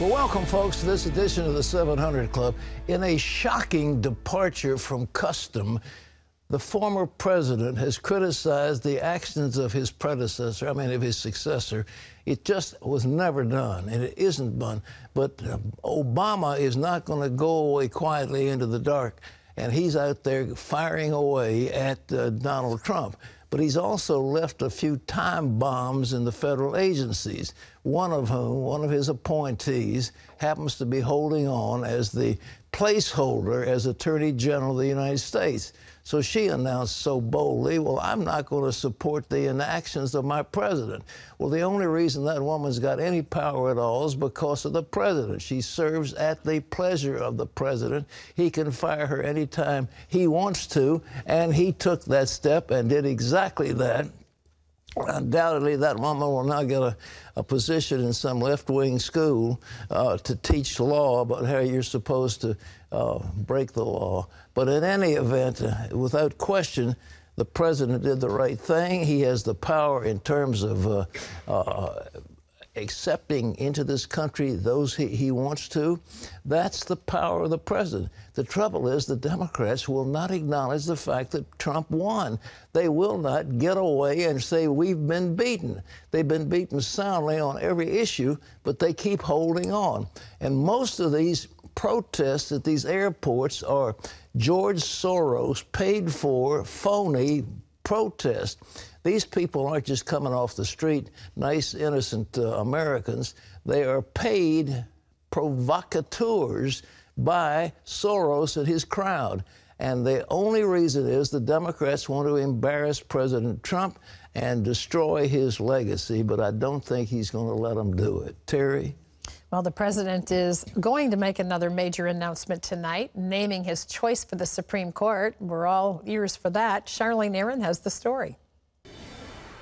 Well, welcome, folks, to this edition of the 700 Club. In a shocking departure from custom, the former president has criticized the actions of his predecessor, of his successor. It just was never done, and it isn't done. But Obama is not going to go away quietly into the dark, and he's out there firing away at Donald Trump. But he's also left a few time bombs in the federal agencies, one of his appointees happens to be holding on as the placeholder as Attorney General of the United States. So she announced so boldly, well, I'm not going to support the inactions of my president. Well, the only reason that woman's got any power at all is because of the president. She serves at the pleasure of the president. He can fire her anytime he wants to, and he took that step and did exactly that. Undoubtedly, that woman will now get a position in some left-wing school to teach law about how you're supposed to break the law. But in any event, without question, the president did the right thing. He has the power in terms of accepting into this country those he wants to. That's the power of the president. The trouble is the Democrats will not acknowledge the fact that Trump won. They will not get away and say, we've been beaten. They've been beaten soundly on every issue, but they keep holding on. And most of these protests at these airports are George Soros paid for phony protests. These people aren't just coming off the street, nice, innocent Americans. They are paid provocateurs by Soros and his crowd. And the only reason is the Democrats want to embarrass President Trump and destroy his legacy, but I don't think he's going to let them do it. Terry? Well, the president is going to make another major announcement tonight, naming his choice for the Supreme Court. We're all ears for that. Charlene Aaron has the story.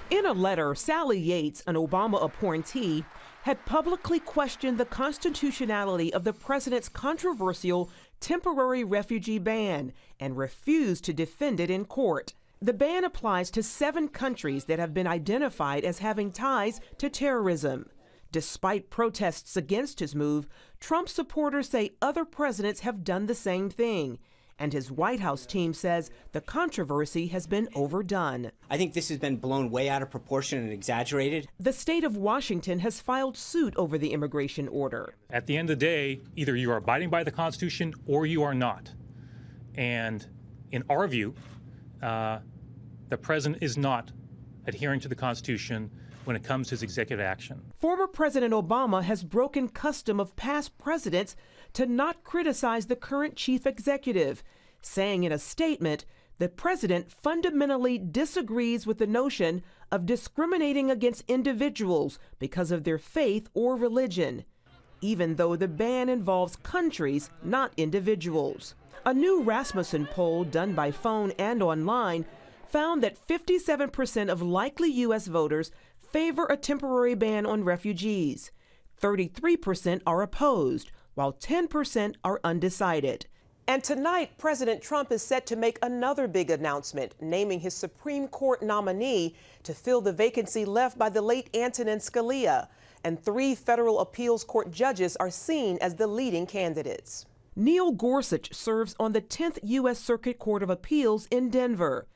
In a letter, Sally Yates, an Obama appointee, had publicly questioned the constitutionality of the president's controversial temporary refugee ban and refused to defend it in court. The ban applies to 7 countries that have been identified as having ties to terrorism. Despite protests against his move, Trump supporters say other presidents have done the same thing. And his White House team says the controversy has been overdone. I think this has been blown way out of proportion and exaggerated. The state of Washington has filed suit over the immigration order. At the end of the day, either you are abiding by the Constitution or you are not. And in our view, the president is not adhering to the Constitution when it comes to his executive action. Former President Obama has broken custom of past presidents to not criticize the current chief executive, saying in a statement, the president fundamentally disagrees with the notion of discriminating against individuals because of their faith or religion, even though the ban involves countries, not individuals. A new Rasmussen poll done by phone and online found that 57% of likely U.S. voters favor a temporary ban on refugees. 33% are opposed, while 10% are undecided. And tonight, President Trump is set to make another big announcement, naming his Supreme Court nominee to fill the vacancy left by the late Antonin Scalia. And 3 federal appeals court judges are seen as the leading candidates. Neil Gorsuch serves on the 10th U.S. Circuit Court of Appeals in Denver.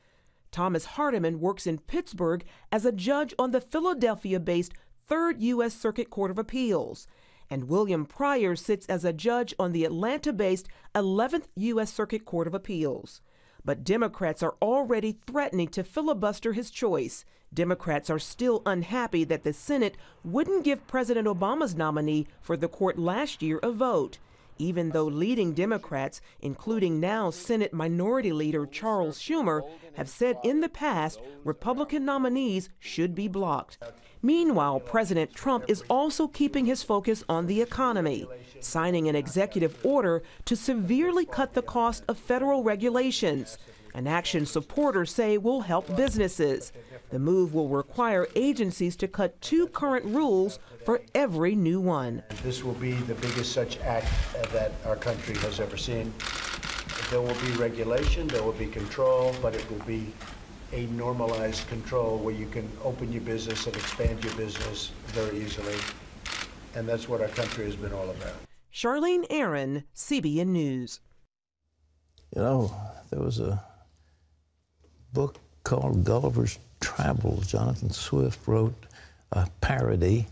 Thomas Hardiman works in Pittsburgh as a judge on the Philadelphia-based 3rd U.S. Circuit Court of Appeals. And William Pryor sits as a judge on the Atlanta-based 11th U.S. Circuit Court of Appeals. But Democrats are already threatening to filibuster his choice. Democrats are still unhappy that the Senate wouldn't give President Obama's nominee for the court last year a vote, even though leading Democrats, including now Senate Minority Leader Charles Schumer, have said in the past Republican nominees should be blocked. Meanwhile, President Trump is also keeping his focus on the economy, signing an executive order to severely cut the cost of federal regulations, an action supporters say will help businesses. The move will require agencies to cut 2 current rules for every new one. This will be the biggest such act that our country has ever seen. There will be regulation, there will be control, but it will be a normalized control where you can open your business and expand your business very easily. and that's what our country has been all about. Charlene Aaron, CBN News. You know, there was a book called Gulliver's Travels. Jonathan Swift wrote a parody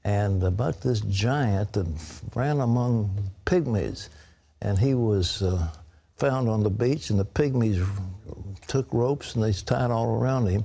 and about this giant that ran among pygmies. And he was found on the beach, and the pygmies took ropes and they tied all around him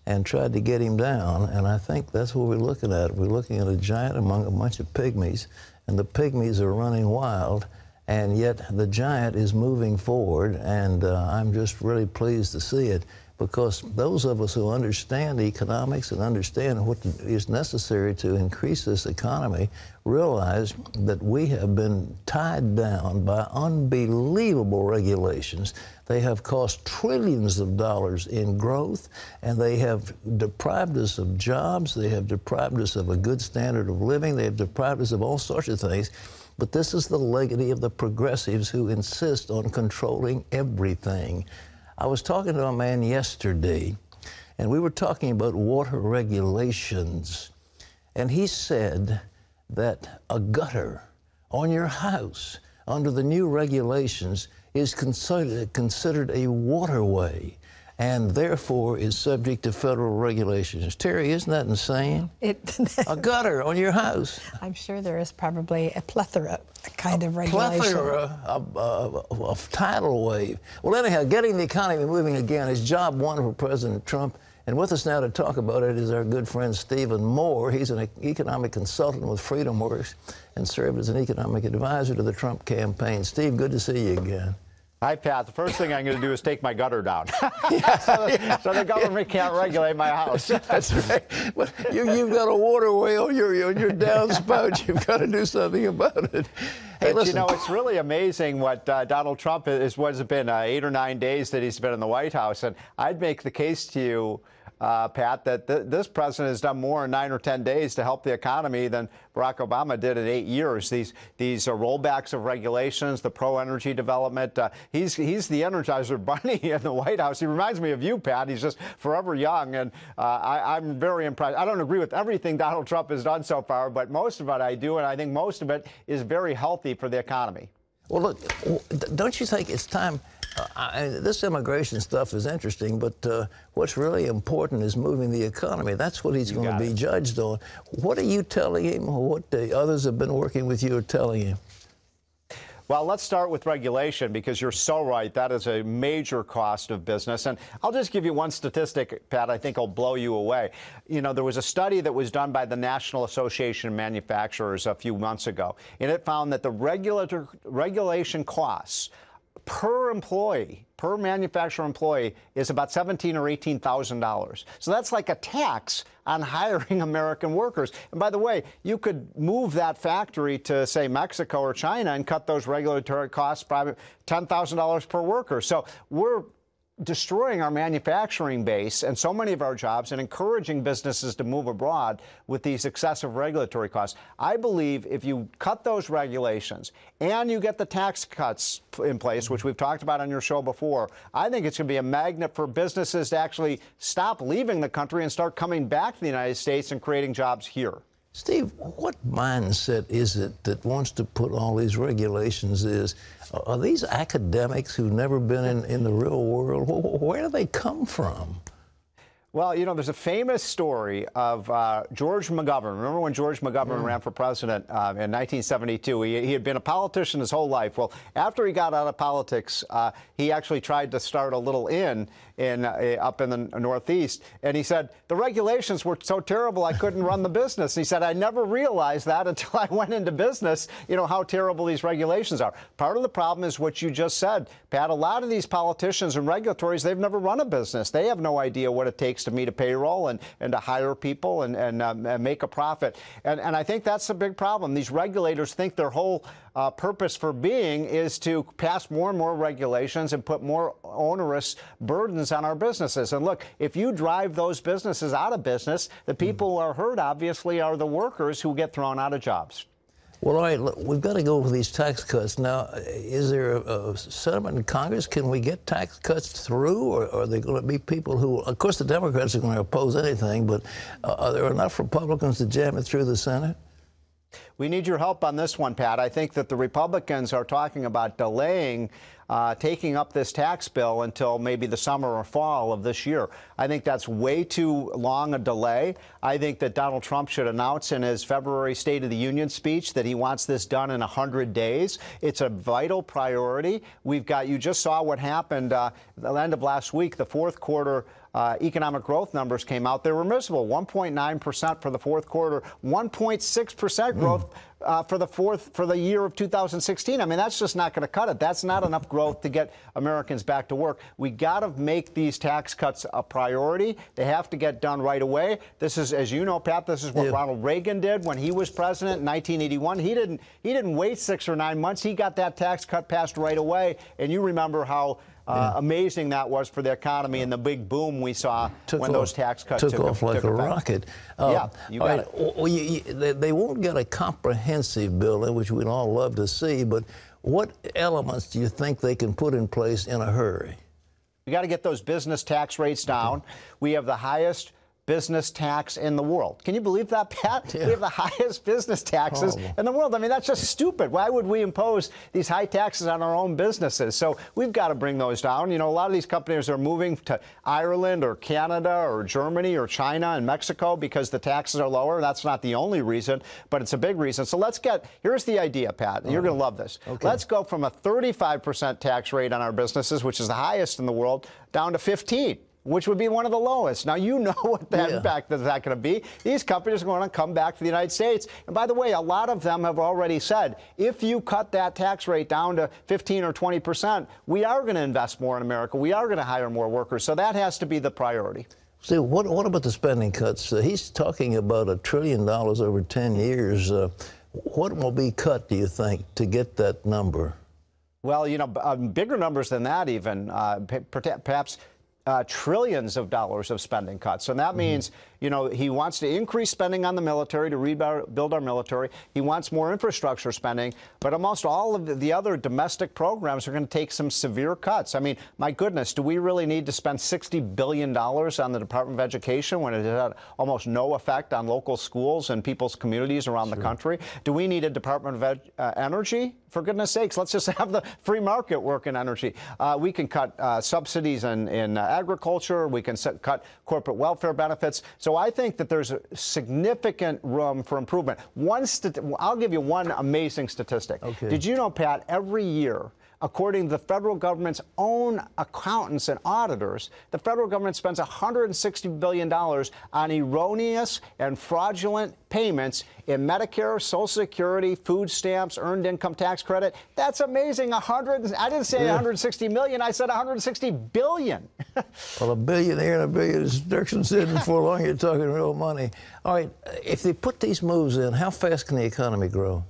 and tried to get him down. And I think that's what we're looking at. We're looking at a giant among a bunch of pygmies, and the pygmies are running wild, and yet the giant is moving forward, and I'm just really pleased to see it, because those of us who understand economics and understand what is necessary to increase this economy realize that we have been tied down by unbelievable regulations. They have cost trillions of dollars in growth, and they have deprived us of jobs. They have deprived us of a good standard of living. They have deprived us of all sorts of things. But this is the legacy of the progressives who insist on controlling everything. I was talking to a man yesterday, and we were talking about water regulations. And he said that a gutter on your house under the new regulations is considered a waterway, and therefore is subject to federal regulations. Terry, isn't that insane? A gutter on your house. I'm sure there is probably a plethora kind of regulation. Plethora of tidal wave. Well, anyhow, getting the economy moving again is job one for President Trump. And with us now to talk about it is our good friend Stephen Moore. He's an economic consultant with FreedomWorks and served as an economic advisor to the Trump campaign. Steve, good to see you again. Hi, Pat. The first thing I'm going to do is take my gutter down. So the government can't regulate my house. That's right. But you've got a waterway on your downspout. You've got to do something about it. Hey, listen. You know, it's really amazing what Donald Trump is. What has it been, 8 or 9 days that he's been in the White House? And I'd make the case to you, Pat, that this president has done more in 9 or 10 days to help the economy than Barack Obama did in 8 years. These rollbacks of regulations, the pro-energy development. He's the Energizer Bunny in the White House. He reminds me of you, Pat. He's just forever young, and I'm very impressed. I don't agree with everything Donald Trump has done so far, but most of it I do, and I think most of it is very healthy for the economy. Well, look, don't you think it's time? This immigration stuff is interesting, but what's really important is moving the economy. That's what he's going to be judged on. What are you telling him, or what the others have been working with you are telling him? Well, let's start with regulation, because you're so right. That is a major cost of business. And I'll just give you one statistic, Pat, I think will blow you away. You know, there was a study that was done by the National Association of Manufacturers a few months ago, and it found that the regulation costs per employee, per manufacturer employee, is about $17,000 or $18,000. So that's like a tax on hiring American workers. And by the way, you could move that factory to, say, Mexico or China and cut those regulatory costs probably $10,000 per worker. So we're destroying our manufacturing base and so many of our jobs and encouraging businesses to move abroad with these excessive regulatory costs. I believe if you cut those regulations and you get the tax cuts in place, which we've talked about on your show before, I think it's going to be a magnet for businesses to actually stop leaving the country and start coming back to the United States and creating jobs here. Steve, what mindset is it that wants to put all these regulations are these academics who've never been in the real world? Where do they come from? Well, you know, there's a famous story of George McGovern. Remember when George McGovern ran for president in 1972? He had been a politician his whole life. Well, after he got out of politics, he actually tried to start a little inn up in the Northeast. And he said, the regulations were so terrible I couldn't run the business. And he said, I never realized that until I went into business, you know, how terrible these regulations are. Part of the problem is what you just said, Pat. A lot of these politicians and regulatories, they've never run a business. They have no idea what it takes to meet a payroll and to hire people and make a profit. And I think that's the big problem. These regulators think their whole purpose for being is to pass more and more regulations and put more onerous burdens on our businesses. And look, if you drive those businesses out of business, the people who are hurt, obviously, are the workers who get thrown out of jobs. Well, all right, look, we've got to go over these tax cuts. Now, is there a settlement in Congress? Can we get tax cuts through, or are there going to be people who, of course, the Democrats are going to oppose anything, but are there enough Republicans to jam it through the Senate? We need your help on this one, Pat. I think that the Republicans are talking about delaying taking up this tax bill until maybe the summer or fall of this year. I think that's way too long a delay. I think that Donald Trump should announce in his February State of the Union speech that he wants this done in 100 days. It's a vital priority. You just saw what happened at the end of last week. The fourth quarter economic growth numbers came out. They were miserable, 1.9% for the fourth quarter, 1.6% growth for the year of 2016. I mean, that's just not going to cut it. That's not enough growth to get Americans back to work. We got to make these tax cuts a priority. They have to get done right away. This is, as you know, Pat, this is what Ronald Reagan did when he was president in 1981. He didn't wait 6 or 9 months. He got that tax cut passed right away. And you remember how amazing that was for the economy and the big boom we saw when those tax cuts took off like a rocket. Yeah, you got it. Well, they won't get a comprehensive bill, which we'd all love to see, but what elements do you think they can put in place in a hurry? We got to get those business tax rates down. We have the highest business tax in the world. Can you believe that, Pat? Yeah. We have the highest business taxes in the world. I mean, that's just stupid. Why would we impose these high taxes on our own businesses? So we've got to bring those down. You know, a lot of these companies are moving to Ireland or Canada or Germany or China and Mexico because the taxes are lower. That's not the only reason, but it's a big reason. So here's the idea, Pat. You're going to love this. Okay. Let's go from a 35% tax rate on our businesses, which is the highest in the world, down to 15%. Which would be one of the lowest. Now, you know what that impact is going to be. These companies are going to come back to the United States. And by the way, a lot of them have already said, if you cut that tax rate down to 15 or 20%, we are going to invest more in America. We are going to hire more workers. So that has to be the priority. See, what about the spending cuts? He's talking about $1 trillion over 10 years. What will be cut, do you think, to get that number? Well, you know, bigger numbers than that even, perhaps trillions of dollars of spending cuts. And that means, you know, he wants to increase spending on the military to rebuild our military. He wants more infrastructure spending. But almost all of the other domestic programs are going to take some severe cuts. I mean, my goodness, do we really need to spend $60 billion on the Department of Education when it had almost no effect on local schools and people's communities around the country? Do we need a Department of Energy? For goodness sakes, let's just have the free market work in energy. We can cut subsidies in agriculture. We can cut corporate welfare benefits. So I think that there's a significant room for improvement. I'll give you one amazing statistic. Okay. Did you know, Pat, every year, according to the federal government's own accountants and auditors, the federal government spends $160 billion on erroneous and fraudulent payments in Medicare, Social Security, food stamps, earned income tax credit. That's amazing. I didn't say 160 million. I said 160 billion. Well, a billionaire and a billion, as Dirksen said before long, you're talking real money. All right, if they put these moves in, how fast can the economy grow?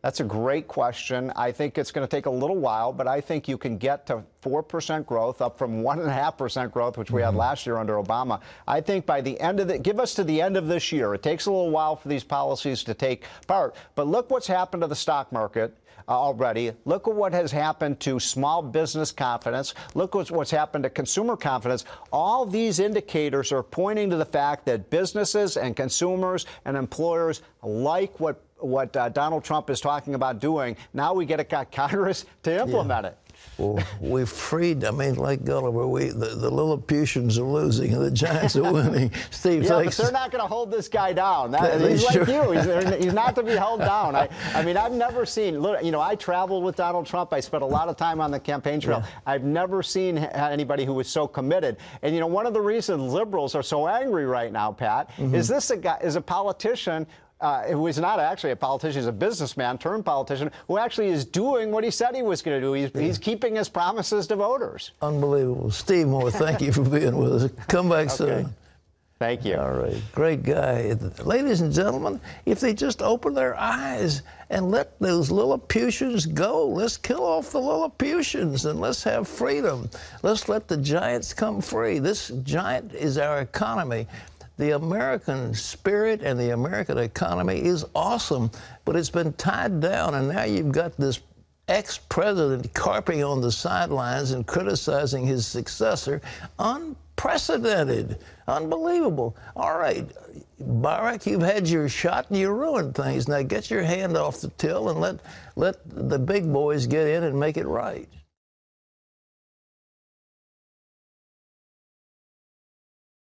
That's a great question. I think it's going to take a little while, but I think you can get to 4% growth, up from 1.5% growth, which we had last year under Obama. I think by the end of give us to the end of this year. It takes a little while for these policies to take part. But look what's happened to the stock market already. Look at what has happened to small business confidence. Look what's happened to consumer confidence. All these indicators are pointing to the fact that businesses and consumers and employers like what Donald Trump is talking about doing. Now we got Congress to implement it. Well, we've freed, I mean, like Gulliver, the Lilliputians are losing and the Giants are winning. Steve, thanks. But they're not going to hold this guy down. He's like you. He's not to be held down. I mean, I've never seen, you know, I traveled with Donald Trump. I spent a lot of time on the campaign trail. I've never seen anybody who was so committed. And, you know, one of the reasons liberals are so angry right now, Pat, is this is a politician who is not actually a politician, he's a businessman turned politician, who actually is doing what he said he was going to do. He's keeping his promises to voters. Unbelievable. Steve Moore, thank you for being with us. Come back soon. Thank you. All right. Great guy. Ladies and gentlemen, if they just open their eyes and let those Lilliputians go, let's kill off the Lilliputians and let's have freedom. Let's let the giants come free. This giant is our economy. The American spirit and the American economy is awesome, but it's been tied down, and now you've got this ex-president carping on the sidelines and criticizing his successor. Unprecedented. Unbelievable. All right, Barack, you've had your shot and you ruined things. Now get your hand off the till and let the big boys get in and make it right.